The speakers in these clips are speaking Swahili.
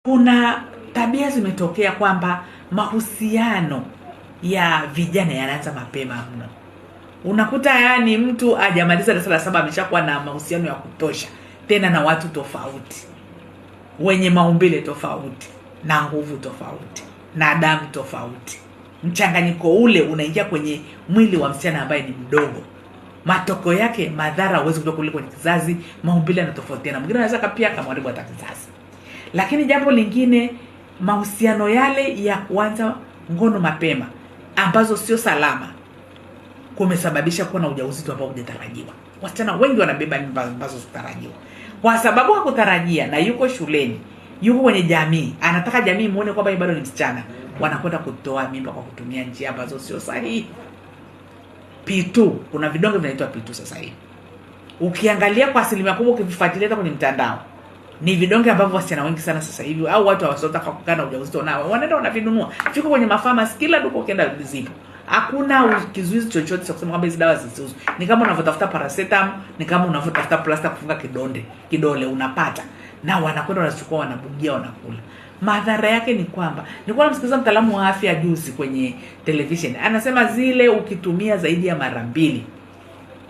Kuna tabia zimetokea kwamba mahusiano ya vijana yanaanza mapema mno. Unakuta yani mtu hajamaliza darasa la 7 ameshakuwa na mahusiano ya kutosha, tena na watu tofauti, wenye maumbile tofauti, na nguvu tofauti, na damu tofauti. Mchanganyiko ule unaingia kwenye mwili wa msichana ambaye ni mdogo. Matokeo yake madhara huwezi kutoka kule kwenye kizazi, maumbile yanatofautiana. Mwingine anaweza pia kamharibu hata kizazi. Lakini jambo lingine, mahusiano yale ya kuanza ngono mapema ambazo sio salama kumesababisha kuwa na ujauzito ambao hujatarajiwa. Wasichana wengi wanabeba mimba ambazo zitarajiwa kwa sababu hakutarajia, na yuko shuleni, yuko kwenye jamii, anataka jamii muone kwamba bado ni msichana, wanakwenda kutoa mimba kwa kutumia njia ambazo sio sahihi. P2, kuna vidonge vinaitwa P2 sasa hivi. Ukiangalia kwa asilimia kubwa ukivifuatilia kwenye mtandao, ni vidonge ambavyo wasichana wengi sana sasa hivi au watu hawasotaka kukana ujauzito nao wanaenda wanavinunua. Fiko kwenye mafamasi, kila duka ukienda zipo. Hakuna kizuizi chochote cha kusema kwamba hizo dawa zisiuzwe. Ni kama unavyotafuta paracetamol, ni kama unavyotafuta plasta kufunga kidole unapata. Na wanakwenda wanachukua, wanabugia, wanakula. Madhara yake ni kwamba, nilikuwa namsikiliza mtaalamu wa afya juzi kwenye television. Anasema zile ukitumia zaidi ya mara 2,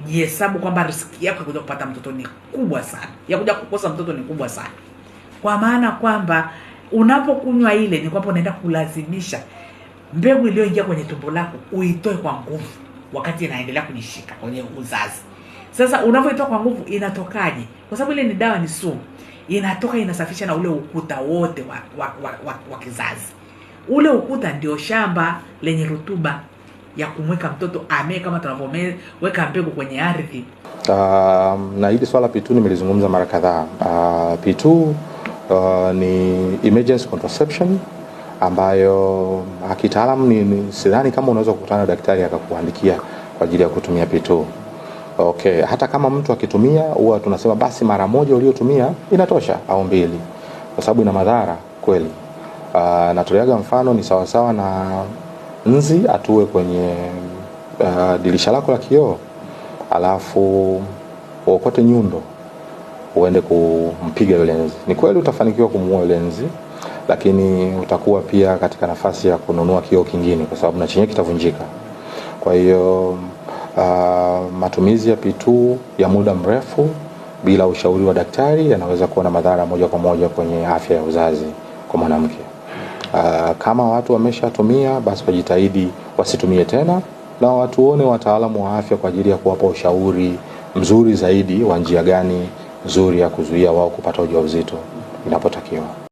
jihesabu kwamba riski yako ya kuja kupata mtoto ni kubwa sana. Ya kuja kukosa mtoto ni kubwa sana. Kwa maana kwamba unapokunywa ile ni kwamba unaenda kulazimisha mbegu iliyoingia kwenye tumbo lako uitoe kwa nguvu wakati inaendelea kunishika kwenye uzazi. Sasa unapoitoa kwa nguvu inatokaje? Kwa sababu ile ni dawa, ni sumu. Inatoka inasafisha na ule ukuta wote wa kizazi. Ule ukuta ndio shamba lenye rutuba ya kumweka mtoto amee kama tunavyoweka mbegu kwenye ardhi. Na hili swala P2 nimelizungumza mara kadhaa. P2 ni emergency contraception ambayo kitaalamu ni sidhani kama unaweza kukutana na daktari akakuandikia kwa ajili ya kutumia P2. Okay, hata kama mtu akitumia huwa tunasema basi mara moja uliyotumia inatosha au 2, kwa sababu ina madhara kweli. Natoleaga mfano ni sawasawa na nzi atue kwenye dirisha lako la kioo, alafu uokote nyundo uende kumpiga yule nzi. Ni kweli utafanikiwa kumuua yule nzi, lakini utakuwa pia katika nafasi ya kununua kioo kingine kwa sababu na chenye kitavunjika. Kwa hiyo matumizi ya P2 ya muda mrefu bila ushauri wa daktari yanaweza kuwa na madhara moja kwa moja kwenye afya ya uzazi kwa mwanamke. Kama watu wameshatumia, basi wajitahidi wasitumie tena, na watuone wataalamu wa afya kwa ajili ya kuwapa ushauri mzuri zaidi wa njia gani nzuri ya kuzuia wao kupata ujauzito inapotakiwa.